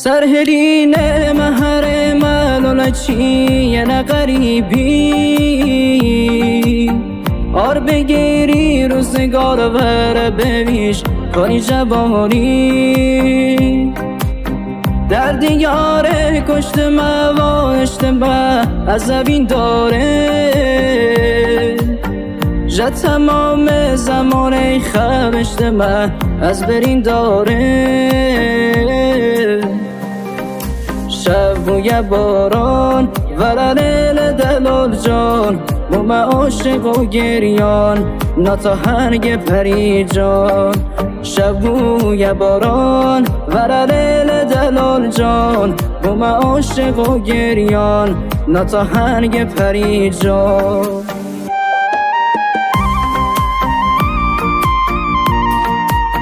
سرهرین مهر ملولچی نه غریبی آر بگیری روزگار ور بویش کنی جوانی در دیاره کشت و اشتباه از زبین داره جا تمام زمان خواب اشتباه از برین داره شب بوی باران ورلیل دلال جان بوم عاشق و گریان نتا هرگ پری جان شب بوی باران ورلیل دلال جان بوم عاشق و گریان نتا هرگ پری جان